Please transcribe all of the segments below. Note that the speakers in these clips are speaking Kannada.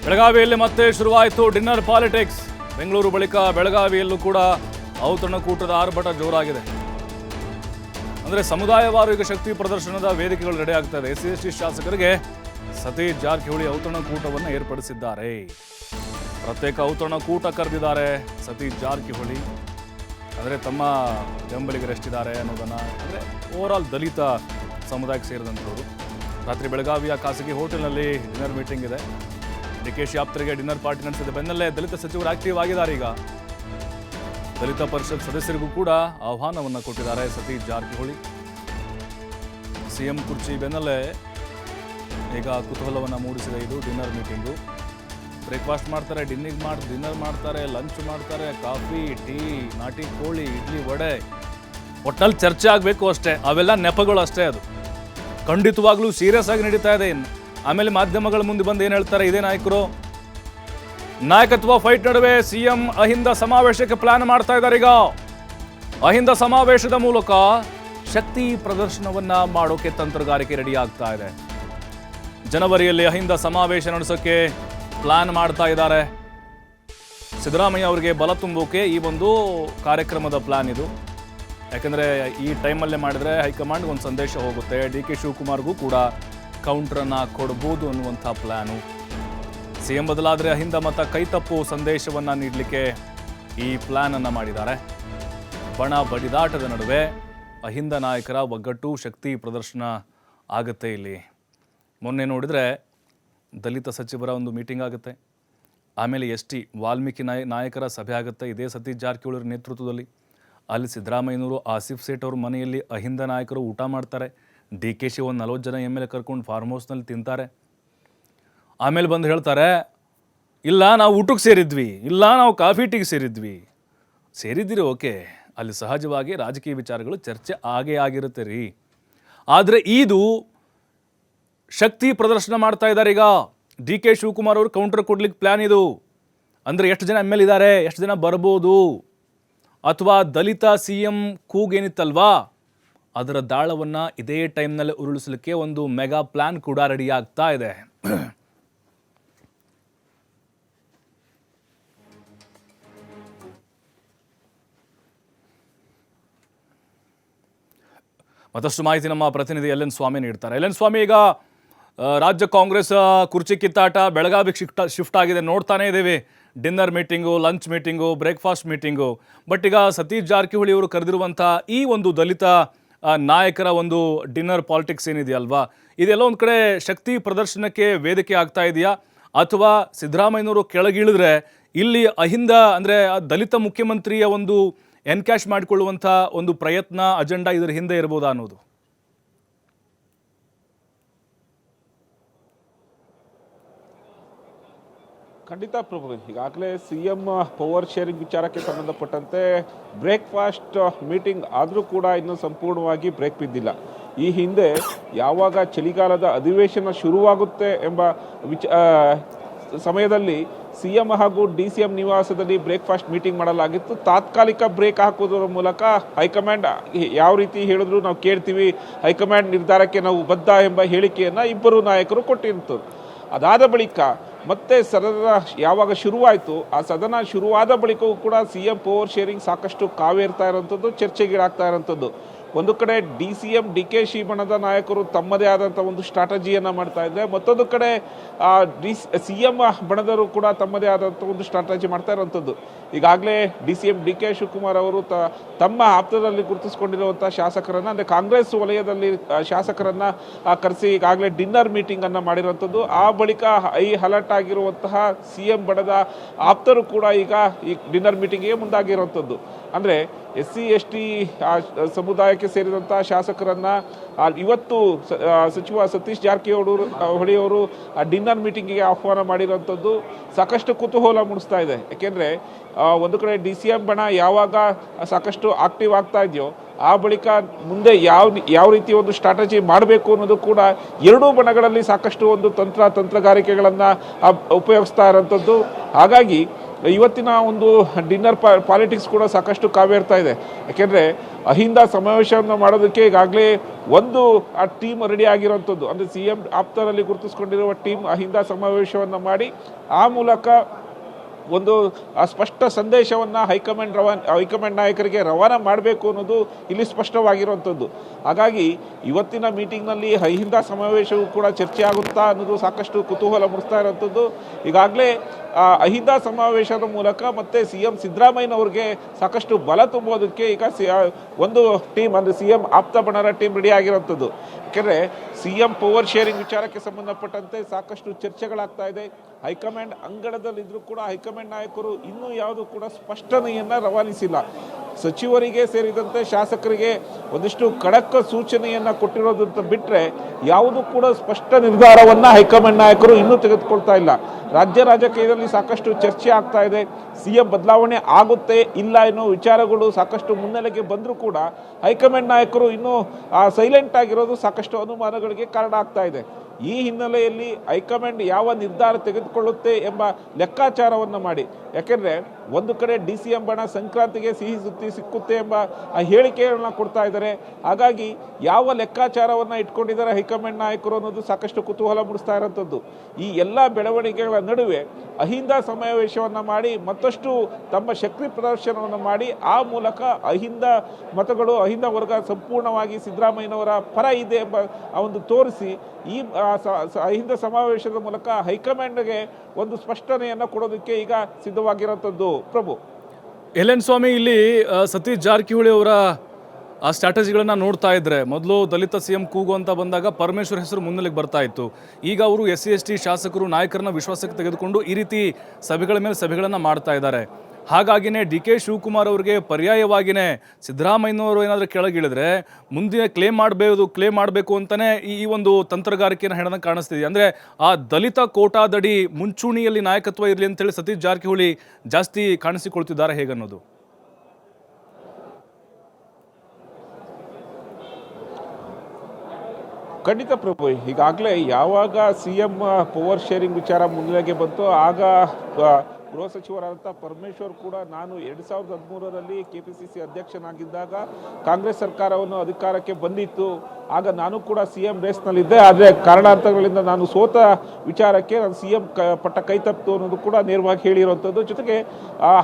ಬೆಳಗಾವಿಯಲ್ಲಿ ಮತ್ತೆ ಶುರುವಾಯಿತು ಡಿನ್ನರ್ ಪಾಲಿಟಿಕ್ಸ್. ಬೆಂಗಳೂರು ಬಳಿಕ ಬೆಳಗಾವಿಯಲ್ಲೂ ಕೂಡ ಔತಣಕೂಟದ ಆರ್ಭಟ ಜೋರಾಗಿದೆ. ಅಂದರೆ ಸಮುದಾಯವಾರು ಈಗ ಶಕ್ತಿ ಪ್ರದರ್ಶನದ ವೇದಿಕೆಗಳು ರೆಡಿ ಆಗ್ತದೆ. SC/ST ಶಾಸಕರಿಗೆ ಸತೀಶ್ ಜಾರಕಿಹೊಳಿ ಔತಣಕೂಟವನ್ನು ಏರ್ಪಡಿಸಿದ್ದಾರೆ. ಪ್ರತ್ಯೇಕ ಔತಣಕೂಟ ಕರೆದಿದ್ದಾರೆ ಸತೀಶ್ ಜಾರಕಿಹೊಳಿ. ಅಂದರೆ ತಮ್ಮ ಬೆಂಬಲಿಗರು ಎಷ್ಟಿದ್ದಾರೆ ಅನ್ನೋದನ್ನು, ಅಂದರೆ ಓವರಾಲ್ ದಲಿತ ಸಮುದಾಯಕ್ಕೆ ಸೇರಿದಂಥವರು. ರಾತ್ರಿ ಬೆಳಗಾವಿಯ ಖಾಸಗಿ ಹೋಟೆಲ್ನಲ್ಲಿ ಡಿನ್ನರ್ ಮೀಟಿಂಗ್ ಇದೆ. DK ಆಪ್ತರಿಗೆ ಡಿನ್ನರ್ ಪಾರ್ಟಿ ನಡೆಸಿದ ಬೆನ್ನಲ್ಲೇ ದಲಿತ ಸಚಿವರು ಆಕ್ಟಿವ್ ಆಗಿದ್ದಾರೆ. ಈಗ ದಲಿತ ಪರಿಷತ್ ಸದಸ್ಯರಿಗೂ ಕೂಡ ಆಹ್ವಾನವನ್ನು ಕೊಟ್ಟಿದ್ದಾರೆ ಸತೀಶ್ ಜಾರಕಿಹೊಳಿ. CM ಕುರ್ಚಿ ಬೆನ್ನಲ್ಲೇ ಈಗ ಕುತೂಹಲವನ್ನು ಮೂಡಿಸಿದೆ ಇದು ಡಿನ್ನರ್ ಮೀಟಿಂಗು. ಬ್ರೇಕ್ಫಾಸ್ಟ್ ಮಾಡ್ತಾರೆ, ಡಿನ್ನರ್ ಮಾಡ್ತಾರೆ, ಲಂಚ್ ಮಾಡ್ತಾರೆ, ಕಾಫಿ, ಟೀ, ನಾಟಿ ಕೋಳಿ, ಇಡ್ಲಿ, ವಡೆ, ಒಟ್ಟಲ್ಲಿ ಚರ್ಚೆ ಆಗಬೇಕು ಅಷ್ಟೇ. ಅವೆಲ್ಲ ನೆಪಗಳು ಅಷ್ಟೇ. ಅದು ಖಂಡಿತವಾಗ್ಲೂ ಸೀರಿಯಸ್ ಆಗಿ ನಡೀತಾ ಇದೆ. ಆಮೇಲೆ ಮಾಧ್ಯಮಗಳ ಮುಂದೆ ಬಂದು ಏನು ಹೇಳ್ತಾರೆ ಇದೇ ನಾಯಕರು, ನಾಯಕತ್ವ ಫೈಟ್ ನಡುವೆ CM ಅಹಿಂದ ಸಮಾವೇಶಕ್ಕೆ ಪ್ಲಾನ್ ಮಾಡ್ತಾ ಇದ್ದಾರೆ. ಈಗ ಅಹಿಂದ ಸಮಾವೇಶದ ಮೂಲಕ ಶಕ್ತಿ ಪ್ರದರ್ಶನವನ್ನ ಮಾಡೋಕೆ ತಂತ್ರಗಾರಿಕೆ ರೆಡಿ ಆಗ್ತಾ ಇದೆ. ಜನವರಿಯಲ್ಲಿ ಅಹಿಂದ ಸಮಾವೇಶ ನಡೆಸೋಕೆ ಪ್ಲಾನ್ ಮಾಡ್ತಾ ಇದ್ದಾರೆ. ಸಿದ್ದರಾಮಯ್ಯ ಅವರಿಗೆ ಬಲ ತುಂಬೋಕೆ ಈ ಒಂದು ಕಾರ್ಯಕ್ರಮದ ಪ್ಲಾನ್ ಇದು. ಯಾಕಂದರೆ ಈ ಟೈಮಲ್ಲೇ ಮಾಡಿದ್ರೆ ಹೈಕಮಾಂಡ್ಗೆ ಒಂದು ಸಂದೇಶ ಹೋಗುತ್ತೆ. DK ಶಿವಕುಮಾರ್ಗೂ ಕೂಡ ಕೌಂಟ್ರನ್ನು ಕೊಡ್ಬೋದು ಅನ್ನುವಂಥ ಪ್ಲ್ಯಾನು. CM ಬದಲಾದರೆ ಅಹಿಂದ ಮತ ಕೈತಪ್ಪು ಸಂದೇಶವನ್ನು ನೀಡಲಿಕ್ಕೆ ಈ ಪ್ಲ್ಯಾನನ್ನು ಮಾಡಿದ್ದಾರೆ. ಬಣ ಬಡಿದಾಟದ ನಡುವೆ ಅಹಿಂದ ನಾಯಕರ ಒಗ್ಗಟ್ಟು ಶಕ್ತಿ ಪ್ರದರ್ಶನ ಆಗುತ್ತೆ. ಇಲ್ಲಿ ಮೊನ್ನೆ ನೋಡಿದರೆ ದಲಿತ ಸಚಿವರ ಒಂದು ಮೀಟಿಂಗ್ ಆಗುತ್ತೆ. ಆಮೇಲೆ ST ವಾಲ್ಮೀಕಿ ನಾಯಕರ ಸಭೆ ಆಗುತ್ತೆ ಇದೇ ಸತೀಶ್ ಜಾರಕಿಹೊಳಿ ನೇತೃತ್ವದಲ್ಲಿ. ಅಲ್ಲಿ ಸಿದ್ದರಾಮಯ್ಯನವರು ಆಸಿಫ್ ಸೇಠ್ ಅವ್ರ ಮನೆಯಲ್ಲಿ ಅಹಿಂದ ನಾಯಕರು ಊಟ ಮಾಡ್ತಾರೆ. DK ಒಂದು 40 ಜನ MLA ಕರ್ಕೊಂಡು ಫಾರ್ಮ್ ಹೌಸ್ನಲ್ಲಿ ತಿಂತಾರೆ. ಆಮೇಲೆ ಬಂದು ಹೇಳ್ತಾರೆ, ಇಲ್ಲ ನಾವು ಊಟಕ್ಕೆ ಸೇರಿದ್ವಿ, ಇಲ್ಲ ನಾವು ಕಾಫಿ ಟೀಗೆ ಸೇರಿದ್ದೀರಿ ಓಕೆ, ಅಲ್ಲಿ ಸಹಜವಾಗಿ ರಾಜಕೀಯ ವಿಚಾರಗಳು ಚರ್ಚೆ ಆಗೇ ಆಗಿರುತ್ತೆ ರೀ. ಆದರೆ ಇದು ಶಕ್ತಿ ಪ್ರದರ್ಶನ ಮಾಡ್ತಾ ಇದ್ದಾರೆ. ಈಗ DK ಶಿವಕುಮಾರ್ ಅವರು ಕೌಂಟರ್ ಕೊಡ್ಲಿಕ್ಕೆ ಪ್ಲ್ಯಾನ್ ಇದು. ಅಂದರೆ ಎಷ್ಟು ಜನ MLA ಇದ್ದಾರೆ, ಎಷ್ಟು ಜನ ಬರ್ಬೋದು, ಅಥವಾ ದಲಿತ CM ಕೂಗೇನಿತ್ತಲ್ವಾ ಅದರ ದಾಳವನ್ನು ಇದೇ ಟೈಮ್ನಲ್ಲಿ ಉರುಳಿಸಲಿಕ್ಕೆ ಒಂದು ಮೆಗಾ ಪ್ಲಾನ್ ಕೂಡ ರೆಡಿ ಆಗ್ತಾ ಇದೆ. ಮತ್ತಷ್ಟು ಮಾಹಿತಿ ನಮ್ಮ ಪ್ರತಿನಿಧಿ LN ಸ್ವಾಮಿ ನೀಡ್ತಾರೆ. LN ಸ್ವಾಮಿ, ಈಗ ರಾಜ್ಯ ಕಾಂಗ್ರೆಸ್ ಕುರ್ಚಿ ಕಿತ್ತಾಟ ಬೆಳಗಾವಿಗೆ ಶಿಫ್ಟ್ ಆಗಿದೆ. ನೋಡ್ತಾನೇ ಇದ್ದೀವಿ, dinner meeting, lunch meeting, breakfast meeting. But ಈಗ ಸತೀಶ್ ಜಾರಕಿಹೊಳಿ ಅವರು ಕರೆದಿರುವಂಥ ಈ ಒಂದು ದಲಿತ ನಾಯಕರ ಒಂದು ಡಿನ್ನರ್ ಪಾಲಿಟಿಕ್ಸ್ ಏನಿದೆಯಲ್ವಾ, ಇದೆಲ್ಲ ಒಂದು ಕಡೆ ಶಕ್ತಿ ಪ್ರದರ್ಶನಕ್ಕೆ ವೇದಿಕೆ ಆಗ್ತಾ ಇದೆಯಾ, ಅಥವಾ ಸಿದ್ದರಾಮಯ್ಯನವರು ಕೆಳಗಿಳಿದ್ರೆ ಇಲ್ಲಿ ಅಹಿಂದ ಅಂದರೆ ದಲಿತ ಮುಖ್ಯಮಂತ್ರಿಯ ಒಂದು ಎನ್ಕ್ಯಾಶ್ ಮಾಡಿಕೊಳ್ಳುವಂಥ ಒಂದು ಪ್ರಯತ್ನ ಅಜೆಂಡಾ ಇದರ ಹಿಂದೆ ಇರ್ಬೋದಾ ಅನ್ನೋದು? ಖಂಡಿತ ಪ್ರಭು, ಈಗಾಗಲೇ CM ಪವರ್ ಶೇರಿಂಗ್ ವಿಚಾರಕ್ಕೆ ಸಂಬಂಧಪಟ್ಟಂತೆ ಬ್ರೇಕ್ಫಾಸ್ಟ್ ಮೀಟಿಂಗ್ ಆದರೂ ಕೂಡ ಇನ್ನೂ ಸಂಪೂರ್ಣವಾಗಿ ಬ್ರೇಕ್ ಬಿದ್ದಿಲ್ಲ. ಈ ಹಿಂದೆ ಯಾವಾಗ ಚಳಿಗಾಲದ ಅಧಿವೇಶನ ಶುರುವಾಗುತ್ತೆ ಎಂಬ ಸಮಯದಲ್ಲಿ CM ಹಾಗೂ DCM ನಿವಾಸದಲ್ಲಿ ಬ್ರೇಕ್ಫಾಸ್ಟ್ ಮೀಟಿಂಗ್ ಮಾಡಲಾಗಿತ್ತು. ತಾತ್ಕಾಲಿಕ ಬ್ರೇಕ್ ಹಾಕೋದ್ರ ಮೂಲಕ ಹೈಕಮಾಂಡ್ ಯಾವ ರೀತಿ ಹೇಳಿದ್ರು ನಾವು ಕೇಳ್ತೀವಿ, ಹೈಕಮಾಂಡ್ ನಿರ್ಧಾರಕ್ಕೆ ನಾವು ಬದ್ಧ ಎಂಬ ಹೇಳಿಕೆಯನ್ನು ಇಬ್ಬರು ನಾಯಕರು ಕೊಟ್ಟಿರುತ್ತಾರೆ. ಅದಾದ ಬಳಿಕ ಮತ್ತೆ ಸದನ ಯಾವಾಗ ಶುರುವಾಯಿತು, ಆ ಸದನ ಶುರುವಾದ ಬಳಿಕವೂ ಕೂಡ CM ಪವರ್ ಶೇರಿಂಗ್ ಸಾಕಷ್ಟು ಕಾವೇರ್ತಾ ಇರೋಂಥದ್ದು, ಚರ್ಚೆಗೀಡಾಗ್ತಾ ಇರೋಂಥದ್ದು. ಒಂದು ಕಡೆ DCM DK ಬಣದ ನಾಯಕರು ತಮ್ಮದೇ ಆದಂಥ ಒಂದು ಸ್ಟ್ರಾಟಜಿಯನ್ನು ಮಾಡ್ತಾ ಇದ್ದಾರೆ, ಮತ್ತೊಂದು ಕಡೆ CM ಬಣದವರು ಕೂಡ ತಮ್ಮದೇ ಆದಂಥ ಒಂದು ಸ್ಟ್ರಾಟಜಿ ಮಾಡ್ತಾ ಇರೋಂಥದ್ದು. ಈಗಾಗಲೇ DCM DK ಶಿವಕುಮಾರ್ ಅವರು ತಮ್ಮ ಆಪ್ತದಲ್ಲಿ ಗುರುತಿಸಿಕೊಂಡಿರುವಂಥ ಶಾಸಕರನ್ನು, ಅಂದರೆ ಕಾಂಗ್ರೆಸ್ ವಲಯದಲ್ಲಿ ಶಾಸಕರನ್ನು ಕರೆಸಿ ಈಗಾಗಲೇ ಡಿನ್ನರ್ ಮೀಟಿಂಗನ್ನು ಮಾಡಿರುವಂಥದ್ದು. ಆ ಬಳಿಕ ಅಲರ್ಟ್ ಆಗಿರುವಂತಹ CM ಬಣದ ಆಪ್ತರು ಕೂಡ ಈಗ ಈ ಡಿನ್ನರ್ ಮೀಟಿಂಗಿಗೆ ಮುಂದಾಗಿರುವಂಥದ್ದು. ಅಂದರೆ SC/ST ಸಮುದಾಯಕ್ಕೆ ಸೇರಿದಂಥ ಶಾಸಕರನ್ನು ಇವತ್ತು ಸಚಿವ ಸತೀಶ್ ಜಾರಕಿಹೊಳಿ ಅವರು ಡಿನ್ನರ್ ಮೀಟಿಂಗಿಗೆ ಆಹ್ವಾನ ಮಾಡಿರುವಂಥದ್ದು ಸಾಕಷ್ಟು ಕುತೂಹಲ ಮೂಡಿಸ್ತಾ ಇದೆ. ಯಾಕೆಂದರೆ ಒಂದು ಕಡೆ DCM ಬಣ ಯಾವಾಗ ಸಾಕಷ್ಟು ಆಕ್ಟಿವ್ ಆಗ್ತಾ ಇದೆಯೋ, ಆ ಬಳಿಕ ಮುಂದೆ ಯಾವ ರೀತಿ ಒಂದು ಸ್ಟ್ರಾಟಜಿ ಮಾಡಬೇಕು ಅನ್ನೋದು ಕೂಡ ಎರಡೂ ಬಣಗಳಲ್ಲಿ ಸಾಕಷ್ಟು ಒಂದು ತಂತ್ರಗಾರಿಕೆಗಳನ್ನು ಉಪಯೋಗಿಸ್ತಾ ಇರೋಂಥದ್ದು. ಹಾಗಾಗಿ ಇವತ್ತಿನ ಒಂದು ಡಿನ್ನರ್ ಪಾಲಿಟಿಕ್ಸ್ ಕೂಡ ಸಾಕಷ್ಟು ಕಾವೇರ್ತಾ ಇದೆ. ಯಾಕೆಂದರೆ ಅಹಿಂದ ಸಮಾವೇಶವನ್ನು ಮಾಡೋದಕ್ಕೆ ಈಗಾಗಲೇ ಒಂದು ಆ ಟೀಮ್ ರೆಡಿ ಆಗಿರೋಂಥದ್ದು, ಅಂದರೆ CM ಆಪ್ತರಲ್ಲಿ ಗುರುತಿಸ್ಕೊಂಡಿರುವ ಟೀಮ್ ಅಹಿಂದ ಸಮಾವೇಶವನ್ನು ಮಾಡಿ ಆ ಮೂಲಕ ಒಂದು ಸ್ಪಷ್ಟ ಸಂದೇಶವನ್ನು ಹೈಕಮಾಂಡ್ ನಾಯಕರಿಗೆ ರವಾನೆ ಮಾಡಬೇಕು ಅನ್ನೋದು ಇಲ್ಲಿ ಸ್ಪಷ್ಟವಾಗಿರುವಂಥದ್ದು. ಹಾಗಾಗಿ ಇವತ್ತಿನ ಮೀಟಿಂಗ್ನಲ್ಲಿ ಅಹಿಂದ ಸಮಾವೇಶವೂ ಕೂಡ ಚರ್ಚೆ ಆಗುತ್ತಾ ಅನ್ನೋದು ಸಾಕಷ್ಟು ಕುತೂಹಲ ಮೂಡಿಸ್ತಾ ಇರೋಂಥದ್ದು. ಈಗಾಗಲೇ ಅಹಿಂದ ಸಮಾವೇಶದ ಮೂಲಕ ಮತ್ತೆ CM ಸಿದ್ದರಾಮಯ್ಯನವ್ರಿಗೆ ಸಾಕಷ್ಟು ಬಲ ತುಂಬೋದಕ್ಕೆ ಈಗ ಒಂದು ಟೀಮ್, ಅಂದರೆ CM ಆಪ್ತ ಬಣರ ಟೀಮ್ ರೆಡಿ ಆಗಿರೋಂಥದ್ದು. ಯಾಕೆಂದರೆ CM ಪವರ್ ಶೇರಿಂಗ್ ವಿಚಾರಕ್ಕೆ ಸಂಬಂಧಪಟ್ಟಂತೆ ಸಾಕಷ್ಟು ಚರ್ಚೆಗಳಾಗ್ತಾ ಇದೆ. ಹೈಕಮಾಂಡ್ ಅಂಗಳದಲ್ಲಿದ್ದರೂ ಕೂಡ ಹೈಕಮಾಂಡ್ ನಾಯಕರು ಇನ್ನೂ ಯಾವುದು ಕೂಡ ಸ್ಪಷ್ಟನೆಯನ್ನು ರವಾನಿಸಿಲ್ಲ. ಸಚಿವರಿಗೆ ಸೇರಿದಂತೆ ಶಾಸಕರಿಗೆ ಒಂದಿಷ್ಟು ಖಡಕ್ ಸೂಚನೆಯನ್ನು ಕೊಟ್ಟಿರೋದಂತ ಬಿಟ್ಟರೆ ಯಾವುದು ಕೂಡ ಸ್ಪಷ್ಟ ನಿರ್ಧಾರವನ್ನು ಹೈಕಮಾಂಡ್ ನಾಯಕರು ಇನ್ನೂ ತೆಗೆದುಕೊಳ್ತಾ ಇಲ್ಲ. ರಾಜ್ಯ ರಾಜಕೀಯದಲ್ಲಿ ಸಾಕಷ್ಟು ಚರ್ಚೆ ಆಗ್ತಾ ಇದೆ. CM ಬದಲಾವಣೆ ಆಗುತ್ತೆ ಇಲ್ಲ ಎನ್ನುವ ವಿಚಾರಗಳು ಸಾಕಷ್ಟು ಮುನ್ನೆಲೆಗೆ ಬಂದರೂ ಕೂಡ ಹೈಕಮಾಂಡ್ ನಾಯಕರು ಇನ್ನೂ ಸೈಲೆಂಟ್ ಆಗಿರೋದು ಸಾಕಷ್ಟು ಅನುಮಾನಗಳಿಗೆ ಕಾರಣ ಆಗ್ತಾ ಇದೆ. ಈ ಹಿನ್ನೆಲೆಯಲ್ಲಿ ಹೈಕಮಾಂಡ್ ಯಾವ ನಿರ್ಧಾರ ತೆಗೆದುಕೊಳ್ಳುತ್ತೆ ಎಂಬ ಲೆಕ್ಕಾಚಾರವನ್ನು ಮಾಡಿ, ಯಾಕೆಂದರೆ ಒಂದು ಕಡೆ DCM ಬಣ ಸಂಕ್ರಾಂತಿಗೆ ಸಿಹಿ ಸುದ್ದಿ ಸಿಕ್ಕುತ್ತೆ ಎಂಬ ಹೇಳಿಕೆಗಳನ್ನ ಕೊಡ್ತಾ ಇದ್ದಾರೆ. ಹಾಗಾಗಿ ಯಾವ ಲೆಕ್ಕಾಚಾರವನ್ನು ಇಟ್ಕೊಂಡಿದ್ದಾರೆ ಹೈಕಮಾಂಡ್ ನಾಯಕರು ಅನ್ನೋದು ಸಾಕಷ್ಟು ಕುತೂಹಲ ಮೂಡಿಸ್ತಾ ಇರೋಂಥದ್ದು. ಈ ಎಲ್ಲ ಬೆಳವಣಿಗೆಗಳ ನಡುವೆ ಅಹಿಂದ ಸಮಾವೇಶವನ್ನು ಮಾಡಿ ಮತ್ತಷ್ಟು ತಮ್ಮ ಶಕ್ತಿ ಪ್ರದರ್ಶನವನ್ನು ಮಾಡಿ ಆ ಮೂಲಕ ಅಹಿಂದ ಮತಗಳು, ಅಹಿಂದ ವರ್ಗ ಸಂಪೂರ್ಣವಾಗಿ ಸಿದ್ದರಾಮಯ್ಯನವರ ಪರ ಇದೆ ಎಂಬ ಒಂದು ತೋರಿಸಿ ಈ ಅಹಿಂದ ಸಮಾವೇಶದ ಮೂಲಕ ಹೈಕಮಾಂಡ್ಗೆ ಒಂದು ಸ್ಪಷ್ಟನೆಯನ್ನು ಕೊಡೋದಕ್ಕೆ ಈಗ ಸಿದ್ಧವಾಗಿರೋಂಥದ್ದು. ಪ್ರಭು ಎಲ್.ಎನ್. ಸ್ವಾಮಿ, ಇಲ್ಲಿ ಸತೀಶ್ ಜಾರಕಿಹೊಳಿ ಅವರ ಆ ಸ್ಟ್ರಾಟಜಿಗಳನ್ನು ನೋಡ್ತಾ ಇದ್ರೆ ಮೊದಲು ದಲಿತ CM ಕೂಗು ಅಂತ ಬಂದಾಗ ಪರಮೇಶ್ವರ್ ಹೆಸರು ಮುನ್ನೆಲೆಗೆ ಬರ್ತಾ ಇತ್ತು. ಈಗ ಅವರು SC/ST ಶಾಸಕರು ನಾಯಕರನ್ನ ವಿಶ್ವಾಸಕ್ಕೆ ತೆಗೆದುಕೊಂಡು ಈ ರೀತಿ ಸಭೆಗಳ ಮೇಲೆ ಸಭೆಗಳನ್ನು ಮಾಡ್ತಾ ಇದ್ದಾರೆ. ಹಾಗಾಗಿನೇ DK ಶಿವಕುಮಾರ್ ಅವರಿಗೆ ಪರ್ಯಾಯವಾಗಿಯೇ ಸಿದ್ದರಾಮಯ್ಯನವರು ಏನಾದರೂ ಕೆಳಗಿಳಿದ್ರೆ ಮುಂದೆ ಕ್ಲೇಮ್ ಮಾಡಬೇಕು ಅಂತಲೇ ಈ ಒಂದು ತಂತ್ರಗಾರಿಕೆಯನ್ನು ಹೇಳೋದಕ್ಕೆ ಕಾಣಿಸ್ತಿದೆ. ಅಂದರೆ ಆ ದಲಿತ ಕೋಟಾದಡಿ ಮುಂಚೂಣಿಯಲ್ಲಿ ನಾಯಕತ್ವ ಇರಲಿ ಅಂತೇಳಿ ಸತೀಶ್ ಜಾರಕಿಹೊಳಿ ಜಾಸ್ತಿ ಕಾಣಿಸಿಕೊಳ್ತಿದ್ದಾರೆ ಹೇಗನ್ನೋದು. ಖಂಡಿತ ಪ್ರಭು, ಈಗಾಗಲೇ ಯಾವಾಗ CM ಪವರ್ ಶೇರಿಂಗ್ ವಿಚಾರ ಮುನ್ನೆಲೆಗೆ ಬಂತು ಆಗ ಗೃಹ ಸಚಿವರಾದಂಥ ಪರಮೇಶ್ವರ್ ಕೂಡ ನಾನು 2013ರಲ್ಲಿ KPCC ಅಧ್ಯಕ್ಷನಾಗಿದ್ದಾಗ ಕಾಂಗ್ರೆಸ್ ಸರ್ಕಾರವನ್ನು ಅಧಿಕಾರಕ್ಕೆ ಬಂದಿತ್ತು, ಆಗ ನಾನು ಕೂಡ CM ರೇಸ್ನಲ್ಲಿದ್ದೆ, ಆದರೆ ಕಾರಣಾಂತರಗಳಿಂದ ನಾನು ಸೋತ ವಿಚಾರಕ್ಕೆ ನಾನು CM ಪಟ್ಟ ಕೈ ತಪ್ಪಿತು ಅನ್ನೋದು ಕೂಡ ನೇರವಾಗಿ ಹೇಳಿರುವಂಥದ್ದು. ಜೊತೆಗೆ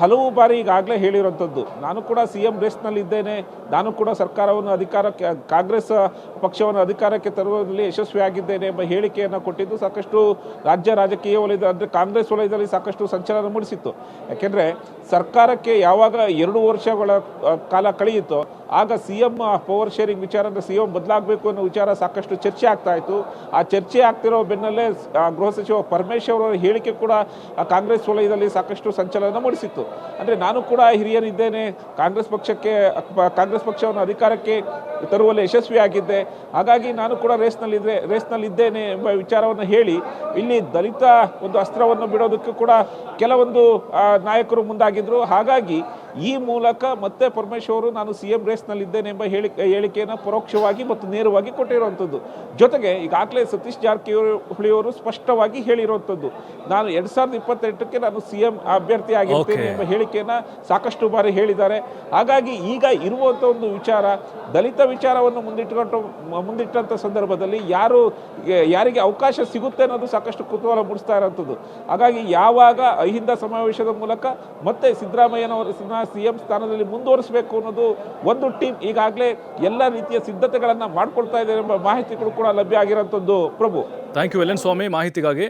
ಹಲವು ಬಾರಿ ಈಗಾಗಲೇ ಹೇಳಿರುವಂಥದ್ದು, ನಾನು ಕೂಡ CM ರೇಸ್ನಲ್ಲಿದ್ದೇನೆ, ನಾನು ಕೂಡ ಸರ್ಕಾರವನ್ನು ಅಧಿಕಾರಕ್ಕೆ, ಕಾಂಗ್ರೆಸ್ ಪಕ್ಷವನ್ನು ಅಧಿಕಾರಕ್ಕೆ ತರುವುದರಲ್ಲಿ ಯಶಸ್ವಿಯಾಗಿದ್ದೇನೆ ಎಂಬ ಹೇಳಿಕೆಯನ್ನು ಕೊಟ್ಟಿದ್ದು ಸಾಕಷ್ಟು ರಾಜ್ಯ ರಾಜಕೀಯ ವಲಯದ, ಅಂದರೆ ಕಾಂಗ್ರೆಸ್ ವಲಯದಲ್ಲಿ ಸಾಕಷ್ಟು ಸಂಚಲನ ಮೂಡಿಸಿತ್ತು. ಯಾಕೆಂದರೆ ಸರ್ಕಾರಕ್ಕೆ ಯಾವಾಗ 2 ವರ್ಷಗಳ ಕಾಲ ಕಳೆಯಿತೋ ಆಗ CM ಪವರ್ ಶೇರಿಂಗ್ ವಿಚಾರ, ಅಂದರೆ CM ಬದಲಾಗಬೇಕು ಅನ್ನೋ ವಿಚಾರ ಸಾಕಷ್ಟು ಚರ್ಚೆ ಆಗ್ತಾ ಇತ್ತು. ಆ ಚರ್ಚೆ ಆಗ್ತಿರೋ ಬೆನ್ನಲ್ಲೇ ಗೃಹ ಸಚಿವ ಪರಮೇಶ್ವರ್ ಅವರ ಹೇಳಿಕೆ ಕೂಡ ಕಾಂಗ್ರೆಸ್ ವಲಯದಲ್ಲಿ ಸಾಕಷ್ಟು ಸಂಚಲನ ಮೂಡಿಸಿತ್ತು. ಅಂದರೆ ನಾನು ಕೂಡ ಹಿರಿಯರಿದ್ದೇನೆ, ಕಾಂಗ್ರೆಸ್ ಪಕ್ಷವನ್ನು ಅಧಿಕಾರಕ್ಕೆ ತರುವಲ್ಲಿ ಯಶಸ್ವಿಯಾಗಿದ್ದೆ, ಹಾಗಾಗಿ ನಾನು ಕೂಡ ರೇಸ್ನಲ್ಲಿದ್ದೇನೆ ಎಂಬ ವಿಚಾರವನ್ನು ಹೇಳಿ ಇಲ್ಲಿ ದಲಿತ ಒಂದು ಅಸ್ತ್ರವನ್ನು ಬಿಡೋದಕ್ಕೆ ಕೂಡ ಕೆಲವೊಂದು ನಾಯಕರು ಮುಂದಾಗಿದ್ದರು. ಹಾಗಾಗಿ ಈ ಮೂಲಕ ಮತ್ತೆ ಪರಮೇಶ್ವರು ನಾನು CM ರೇಸ್ನಲ್ಲಿದ್ದೇನೆ ಎಂಬ ಹೇಳಿಕೆಯನ್ನು ಪರೋಕ್ಷವಾಗಿ ಮತ್ತು ನೇರವಾಗಿ ಕೊಟ್ಟಿರುವಂಥದ್ದು. ಜೊತೆಗೆ ಈಗಾಗಲೇ ಸತೀಶ್ ಜಾರಕಿಹೊಳಿ ಅವರು ಸ್ಪಷ್ಟವಾಗಿ ಹೇಳಿರುವಂಥದ್ದು, ನಾನು 2028ಕ್ಕೆ ನಾನು CM ಅಭ್ಯರ್ಥಿ ಆಗಿರ್ತೇನೆ ಎಂಬ ಹೇಳಿಕೆಯನ್ನು ಸಾಕಷ್ಟು ಬಾರಿ ಹೇಳಿದ್ದಾರೆ. ಹಾಗಾಗಿ ಈಗ ಇರುವಂಥ ಒಂದು ವಿಚಾರ, ದಲಿತ ವಿಚಾರವನ್ನು ಮುಂದಿಟ್ಟಂಥ ಸಂದರ್ಭದಲ್ಲಿ ಯಾರಿಗೆ ಅವಕಾಶ ಸಿಗುತ್ತೆ ಅನ್ನೋದು ಸಾಕಷ್ಟು ಕುತೂಹಲ ಮೂಡಿಸ್ತಾ ಇರೋಂಥದ್ದು. ಹಾಗಾಗಿ ಯಾವಾಗ ಅಹಿಂದ ಸಮಾವೇಶದ ಮೂಲಕ ಮತ್ತೆ ಸಿದ್ದರಾಮಯ್ಯನವರ CM ಸ್ಥಾನದಲ್ಲಿ ಮುಂದುವರಿಸಬೇಕು ಅನ್ನೋದು ಒಂದು ಟೀಮ್ ಈಗಾಗಲೇ ಎಲ್ಲ ರೀತಿಯ ಸಿದ್ಧತೆಗಳನ್ನು ಮಾಡ್ಕೊಳ್ತಾ ಇದೆ ಎಂಬ ಮಾಹಿತಿಗಳು ಕೂಡ ಲಭ್ಯ ಆಗಿರೋಂಥದ್ದು. ಪ್ರಭು, ಥ್ಯಾಂಕ್ ಯು ಎಲ್.ಎನ್. ಸ್ವಾಮಿ ಮಾಹಿತಿಗಾಗಿ.